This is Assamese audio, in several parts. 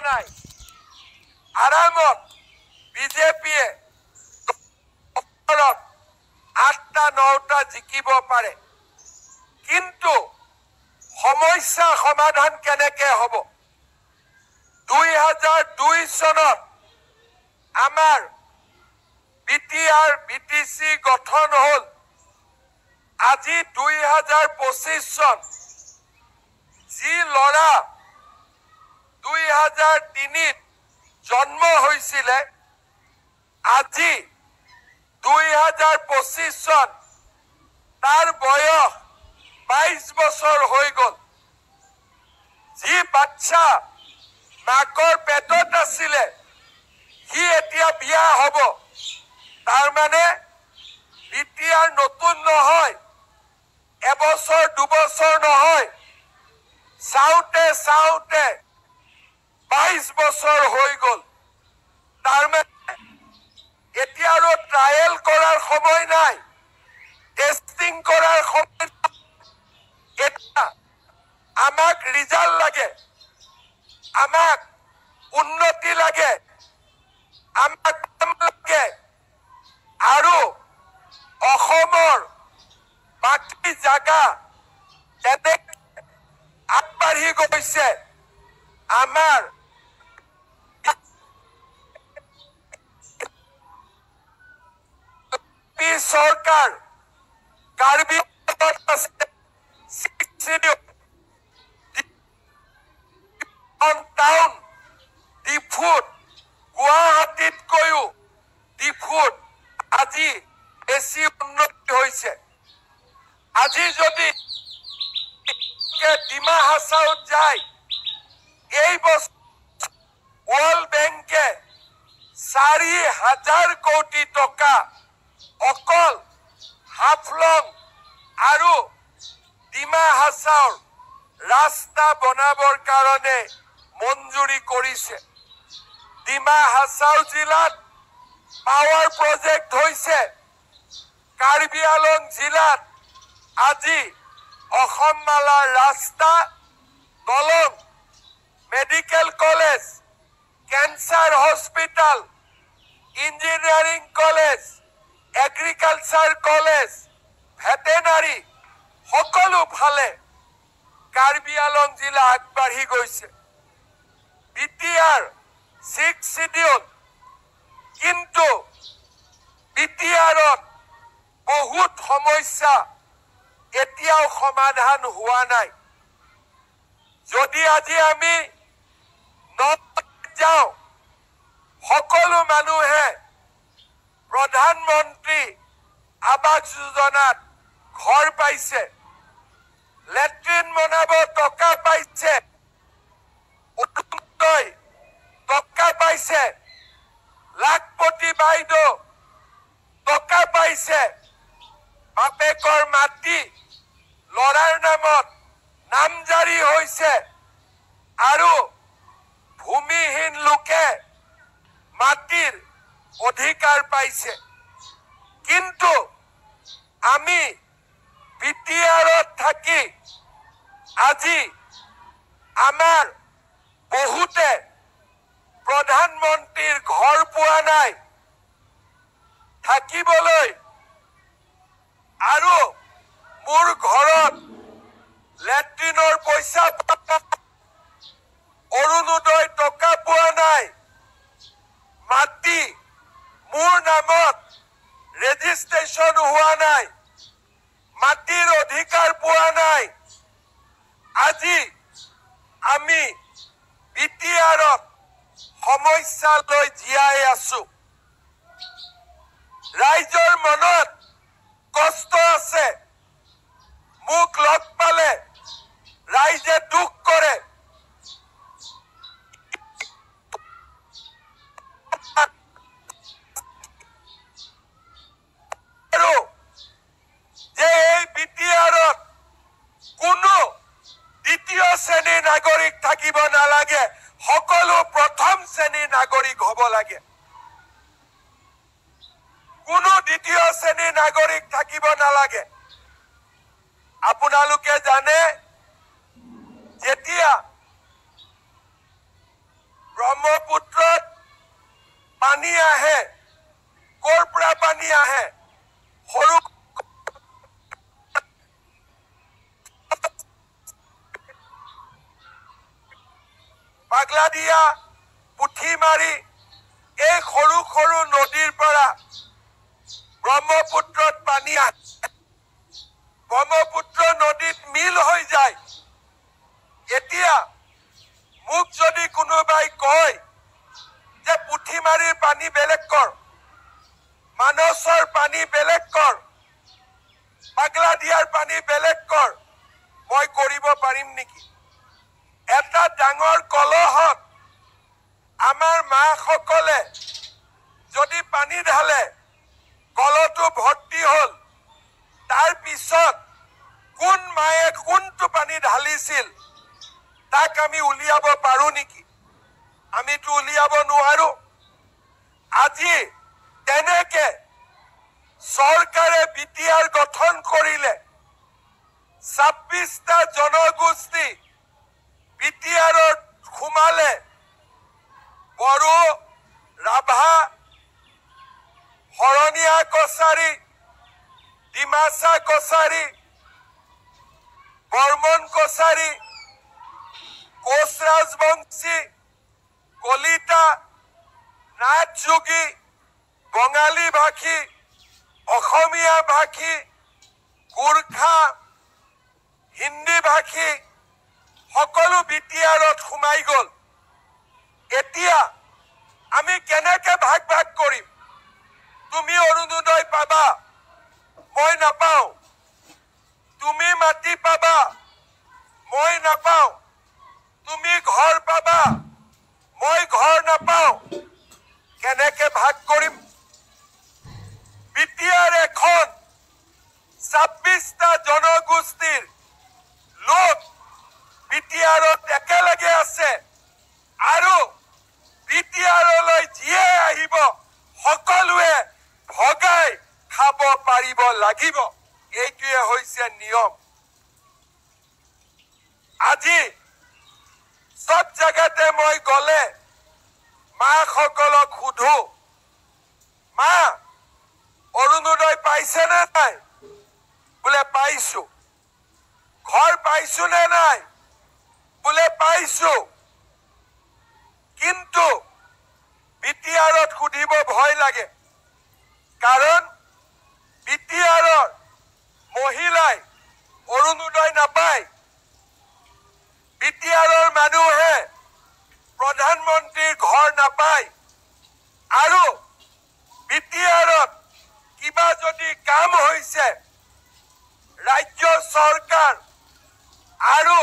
নাই আৰামত বিজেপিয়ে 8টা 9টা জিকিব পাৰে কিন্তু সমস্যা সমাধান কেনেকে হ'ব 2002 চনত আমাৰ বিটিআৰ বিটিসি গঠন হল আজি 2025 চন যি লৰা 2003 জন্ম হৈছিলে আজি 2025 চন তাৰ বয়স 22 বছৰ হৈ গল যি বাচ্চা মাকৰ পেটত আছিলে সি এতিয়া বিয়া হ'ব তাৰ মানে বিটিআৰ নতুন নহয় এবছৰ দুবছৰ নহয় চাওতে চাওতে 22 বছৰ হৈ গল তাৰ মানে এতিয়া আৰু ট্ৰায়েল কৰাৰ সময় নাই টেস্টিং কৰাৰ সময় এটা আমাক ৰিজাল্ট লাগে আমাক উন্নতি লাগে আমাক লাগে আৰু অসমৰ বাকী জাগা যেনে আগবাঢ়ি গৈছে আমাৰ চৰকাৰ কাৰ্বি টাউন ডিফুত গুৱাহাটীতকৈও ডিফুত আজি বেছি উন্নতি হৈছে আজি যদি ডিমা হাছাওত যায় এই বছৰ ওয়াৰ্ল্ড ব্যাংকে 4,000 কোটি টকা অকল হাফলং আৰু ডিমা হাছাওৰ ৰাস্তা বনাবৰ কাৰণে মঞ্জুৰি কৰিছে ডিমা হাছাও জিলাত পাৱাৰ প্ৰজেক্ট হৈছে কাৰ্বি আলং জিলাত আজি অসম মালাৰ ৰাস্তা দলং medical college cancer hospital engineering college agriculture college veterinary সকলো ফালে কাৰ্বি আলং জিলা আগবাঢ়ি গৈছে বিটিআৰ 6 শিডিউল কিন্তু বিটিআৰত বহুত সমস্যা এতিয়াও সমাধান হোৱা নাই যদি আজি আমি যাও সকলো মানুহে প্ৰধানমন্ত্ৰী আবাস যোজনাত ঘৰ পাইছে লেট্ৰিন বনাব টকা পাইছে টকা পাইছে লাখপতি বাইদেউ টকা পাইছে বাপেকৰ মাটি লৰাৰ নামত নামজাৰি হৈছে আৰু ভূমিহীন লোকে মাটিৰ অধিকাৰ পাইছে কিন্তু আমি বিটিআৰত থাকি আজি আমাৰ বহুতে প্ৰধানমন্ত্ৰীৰ ঘৰ পোৱা নাই থাকিবলৈ আৰু মোৰ ঘৰত লেট্ৰিনৰ পইচা অৰুণোদয় টকা পোৱা নাই মাটি মোৰ নামত ৰেজিষ্ট্ৰেচন হোৱা নাই মাটিৰ অধিকাৰ পোৱা নাই আজি আমি বিটিআৰত সমস্যা লৈ জীয়াই আছো ৰাইজৰ মনত কষ্ট আছে মোক লগ পালে ৰাইজে দুখ কৰে যে এই বিটিআৰত কোনো দ্বিতীয় শ্ৰেণীৰ নাগৰিক থাকিব নালাগে সকলো প্ৰথম শ্ৰেণীৰ নাগৰিক হ'ব লাগে কোনো দ্বিতীয় শ্ৰেণীৰ নাগৰিক থাকিব নালাগে আপোনালোকে জানে যেতিয়া পাগলাদিয়া পুঠিমাৰী এই সৰু সৰু নদীৰ পৰা ব্ৰহ্মপুত্ৰত পানী আহে ব্ৰহ্মপুত্ৰ নদীত মিল হৈ যায় এতিয়া মোক যদি কোনোবাই কয় যে পুঠিমাৰীৰ পানী বেলেগ কৰ মানসৰ পানী বেলেগ কৰ পাগলাদিয়াৰ পানী বেলেগ কৰ মই কৰিব পাৰিম নেকি এটা ডাঙৰ কলহত আমাৰ মাসকলে যদি পানী ঢালে কলহটো ভৰ্তি হল তাৰ পিছত কোন মায়ে কোনটো পানী ঢালিছিল তাক আমি উলিয়াব পাৰো নেকি আমিতো উলিয়াব নোৱাৰো আজি তেনেকে চৰকাৰে বিটিআৰ গঠন কৰিলে 26টা জনগোষ্ঠী বিটিআৰত সোমালে বড়ো ৰাভা শৰণীয়া কছাৰী ডিমাচা কছাৰী বৰ্মন কছাৰী কোচ ৰাজবংশী কলিতা নাথ যোগী বঙালী ভাষী অসমীয়া ভাষী গোৰ্খা হিন্দী ভাষী সকলো বিটিআৰত সোমাই গল এতিয়া আমি কেনেকে ভাগ ভাগ কৰিম তুমি অৰুণোদয় পাবা মই নাপাওঁ তুমি মাটি পাবা মই নাপাওঁ তুমি ঘৰ পাবা মই ঘৰ নাপাওঁ কেনেকে ভাগ কৰিম বিটিআৰ এখন 26টা জনগোষ্ঠীৰ লোক বিটিআৰত একেলগে আছে আৰু বিটিআৰলৈ যিয়ে আহিব সকলোৱে ভগাই খাব পাৰিব লাগিব এইটোৱে হৈছে নিয়ম আজি সব জায়গাতে মই গলে মাসকলক সুধো মা অৰুণোদয় পাইছে নে নাই বোলে পাইছো ঘৰ পাইছো নে নাই বোলে পাইছো কিন্তু বিটিআৰত সুধিব ভয় লাগে কাৰণ বিটিআৰৰ মহিলাই অৰুণোদয় নাপায় বিটিআৰৰ মানুহে প্ৰধানমন্ত্ৰীৰ ঘৰ নাপায় আৰু বিটিআৰত কিবা যদি কাম হৈছে ৰাজ্য চৰকাৰ আৰু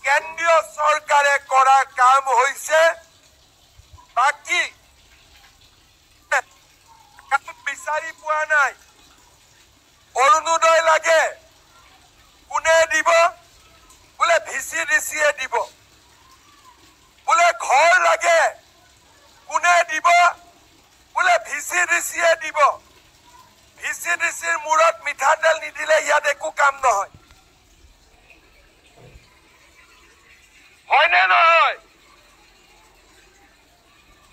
কেন্দ্ৰীয় চৰকাৰে কৰা কাম হৈছে বাকি বিচাৰি পোৱা নাই অৰুণোদয় লাগে কোনে দিব বোলে ভিচিডিচিয়ে দিব বোলে ঘৰ লাগে কোনে দিব বোলে ভিচিডিচিয়ে দিব ভিচিডিচিৰ মূৰত মিঠাতেল নিদিলে ইয়াত একো কাম নহয় হয়নে নহয়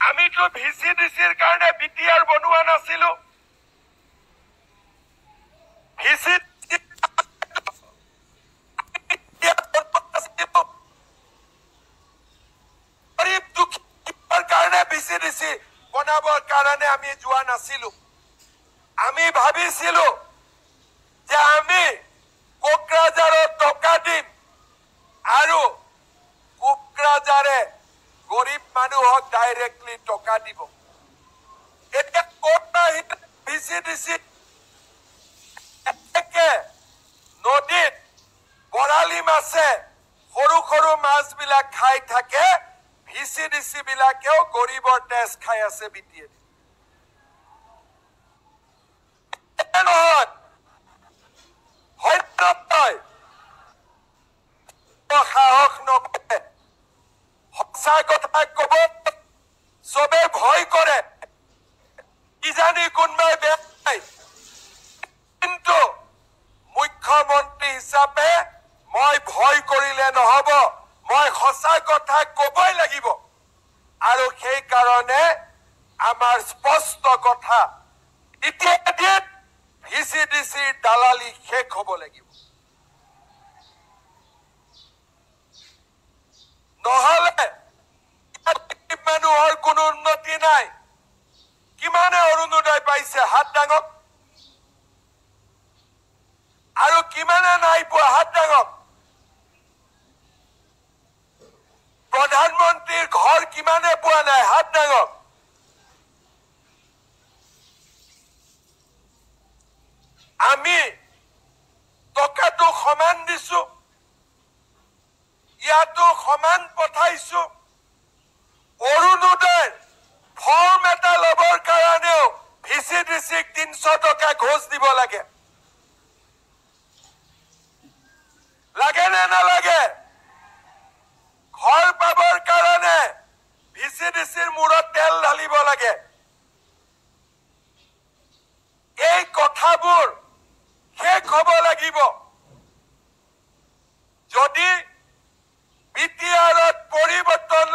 আমিতো ভিচিডিচিৰ কাৰণে বিটিআৰ বনোৱা নাছিলো ভিচিডিচি বনাবৰ কাৰণে আমি যোৱা নাছিলো আমি ভাবিছিলো যে আমি কোকৰাঝাৰত টকা দিম আৰু কোকৰাঝাৰে গৰীব মানুহক ডাইৰেক্টলি টকা দিব এটা কোটা ভিচিডিচি নদীত বৰালি মাছে সৰু সৰু মাছবিলাক খাই থাকে ভিচিডিচি বিলাকেও গৰীবৰ তেজ খাই আছে বিটিআৰ সাহস নকৰে সঁচা কথা কব চবে ভয় কৰে কিজানি কোনোবাই বেয়া পায় কিন্তু মুখ্যমন্ত্ৰী হিচাপে মই ভয় কৰিলে নহব মই সঁচা কথা কবই লাগিব আৰু সেই কাৰণে আমাৰ স্পষ্ট কথা এতিয়া ভিচিডিচিৰ দালালি শেষ হ'ব লাগিব নহলে কিমানে পোৱা নাই হাত ডাঙক আমি টকাটো সমান দিছো ইয়াতো সমান পঠাইছো অৰুণোদয় ফৰ্ম এটা লবৰ কাৰণেও ভিচিডিচিক 300 টকা ঘোষ দিব লাগে লাগে নে নালাগে ঘৰ পাবৰ কাৰণে ভিচিডিচিৰ মূৰত তেল ঢালিব লাগে এই কথাবোৰ শেষ হ'ব লাগিব যদি বিটিআৰত পৰিৱৰ্তন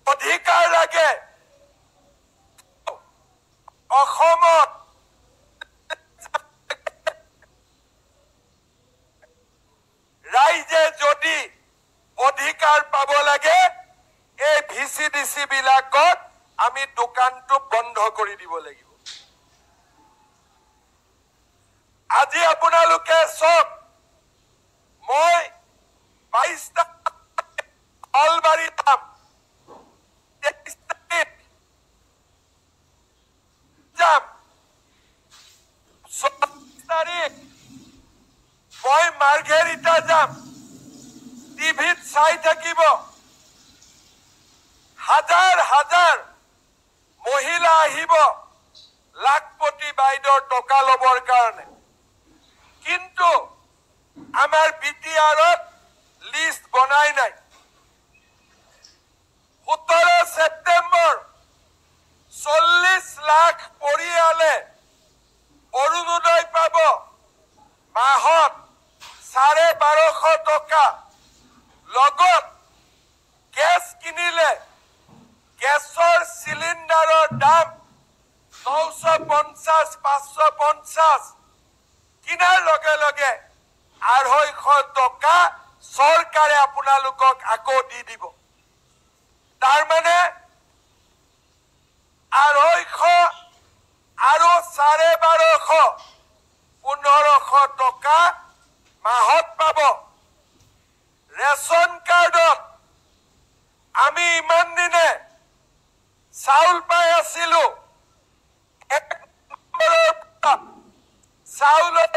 অধিকাৰ লাগে অসমত ৰাইজে যদি অধিকাৰ পাব লাগে এই ভিচিডিচি বিলাকত আমি দোকানটো বন্ধ কৰি দিব লাগিব আজি আপোনালোকে সব মই 22টা অলবাৰী যাম 23 যাম 24 তাৰিখ মই মাৰ্ঘেৰিটা যাম টিভিত চাই থাকিব হাজাৰ হাজাৰ মহিলা আহিব লাখপতি বাইদেউৰ টকা লবৰ কাৰণে কিন্তু আমাৰ বিটিআৰত লিষ্ট বনাই নাই 17 সেপ্টেম্বৰ 40 লাখ পৰিয়ালে অৰুণোদয় পাব মাহত 1250 টকা লগত গেছ কিনিলে গেছৰ সিলিন্ডাৰৰ দাম 950 550 কিনাৰ লগে লগে 250 টকা চৰকাৰে আপোনালোকক আকৌ দি দিব তাৰ মানে 250 আৰু 1250 1500 টকা মাহত পাব ৰেশন কাৰ্ডত আমি ইমান দিনে চাউল পাই আছিলো চাউলত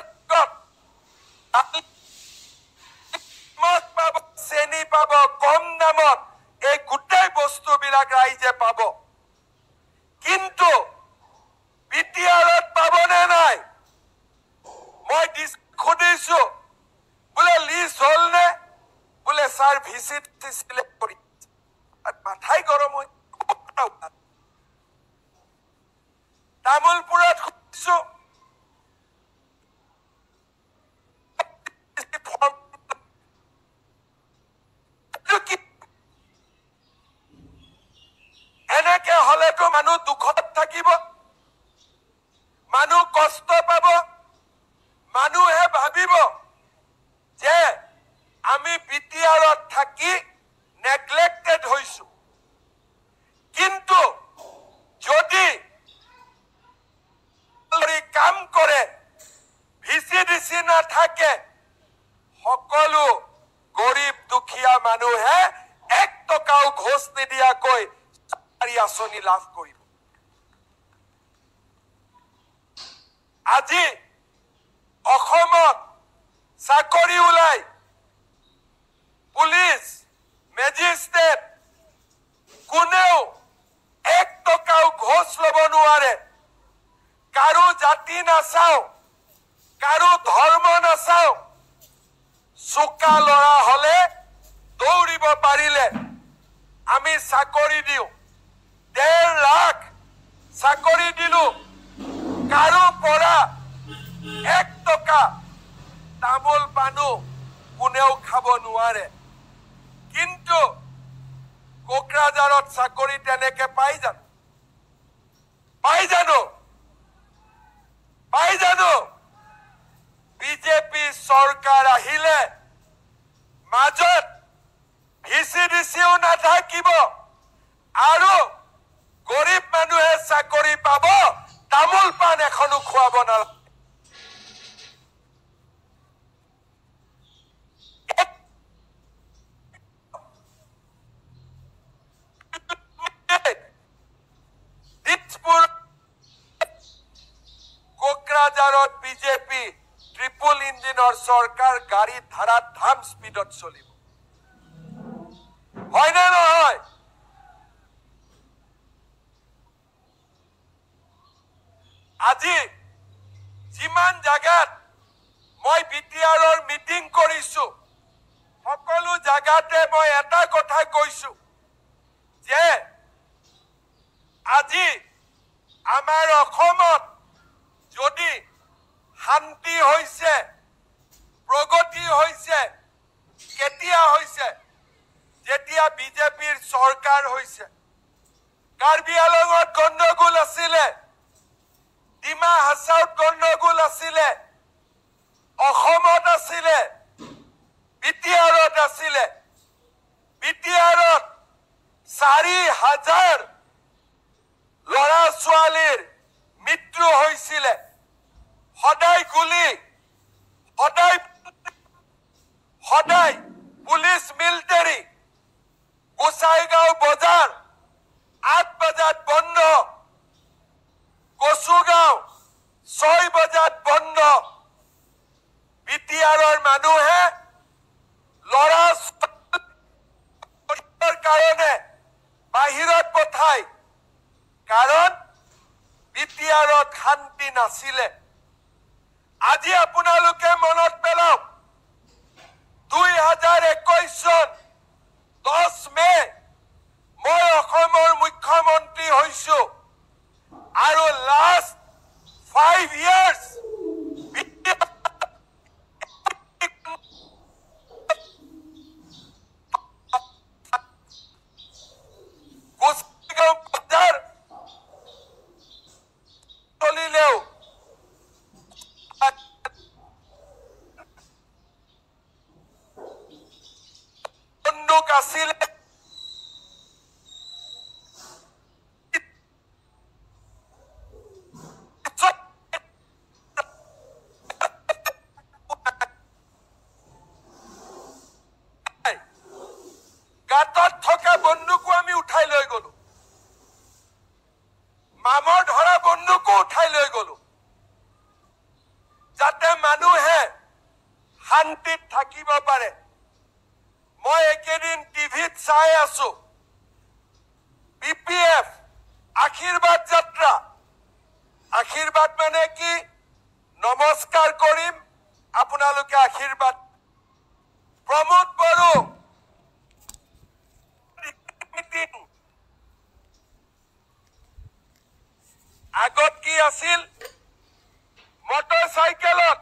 পাব চেনি পাব কম দামত এই গোটেই বস্তুবিলাক ৰাইজে পাব কিন্তু বিটিআৰত পাবনে নাই মই সুধিছো বোলে লিষ্ট হল নে বোলে ছাৰ ভিচিট চিলেক্ট কৰি মাথাই গৰম হৈ তামোলপুৰত সুধিছো এনেকে হলেতো মানুহ দুখত থাকিব মানুহ কষ্ট পাব মানুহে ভাবিব যে আমি বিটিআৰত থাকি নেগলেক্টেড হৈছো কিন্তু যদি কাম কৰে ভিচিডিচি নাথাকে সকলো গৰীব দুখীয়া মানুহে 1 টকাও ঘোষ নিদিয়াকৈ চৰকাৰী আঁচনি লাভ কৰিব আজি অসমত চাকৰি ওলাই পুলিচ মেজিষ্ট্ৰেট কোনেও 1 টকাও ঘোষ লব নোৱাৰে কাৰো জাতি নাচাও কাৰো ধৰ্ম নাচাও চোকা লৰা হলে দৌৰিব পাৰিলে আমি চাকৰি দিও 1.5 লাখ চাকৰি দিলো কাৰো পৰা 1 টকা তামোল পানো কোনেও খাব নোৱাৰে কিন্তু কোকৰাঝাৰত চাকৰি তেনেকে পাই জানো বিজেপি চৰকাৰ আহিলে মাজত ভিচিডিচিও নাথাকিব আৰু গৰীব মানুহে চাকৰি পাব তামোল পান এখনো খুৱাব নালাগে চৰকাৰ গাড়ী ধাৰা ধাম স্পীডত চলিব হয় নে নহয় আজি যিমান জায়গাত মই বিটিআৰৰ মিটিং কৰিছো সকলো জায়গাতে মই এটা কথা কৈছো যে আজি আমাৰ অসমত যদি শান্তি হৈছে প্ৰগতি হৈছে কেতিয়া হৈছে যেতিয়া বিজেপিৰ চৰকাৰ হৈছে কাৰ্বি আংলঙত গণ্ডগোল আছিলে ডিমা হাছাওত গণ্ডগোল আছিলে অসমত আছিলে বিটিআৰত আছিলে বিটিআৰত 4,000 লৰা ছোৱালীৰ মৃত্যু হৈছিলে সদায় গুলি সদায় পুলিচ মিলিটাৰী গোসাইগাঁও বজাৰ 8 বজাত বন্ধ কচুগাঁও 6 বজাত বন্ধ বিটিআৰৰ মানুহে লৰা কাৰণে বাহিৰত পঠাই কাৰণ বিটিআৰত শান্তি নাছিলে আজি আপোনালোকে মনত পেলাওক 2021 চন 10 মে মই অসমৰ মুখ্যমন্ত্ৰী হৈছো আৰু লাষ্ট 5 years চলিলেও বন্দুক আছিলে গাঁতত থকা বন্দুকো আমি উঠাই লৈ গলো মামৰ ধৰা বন্দুকো উঠাই লৈ গলো যাতে মানুহে শান্তিত থাকিব পাৰে মই একেদিন টিভিত চাই আছো বিপিএফ আশীৰ্বাদ যাত্ৰা আশীৰ্বাদ মানে কি নমস্কাৰ কৰিম আপোনালোকে আশীৰ্বাদ প্ৰমোদ বড়ো আগত কি আছিল মটৰচাইকেলত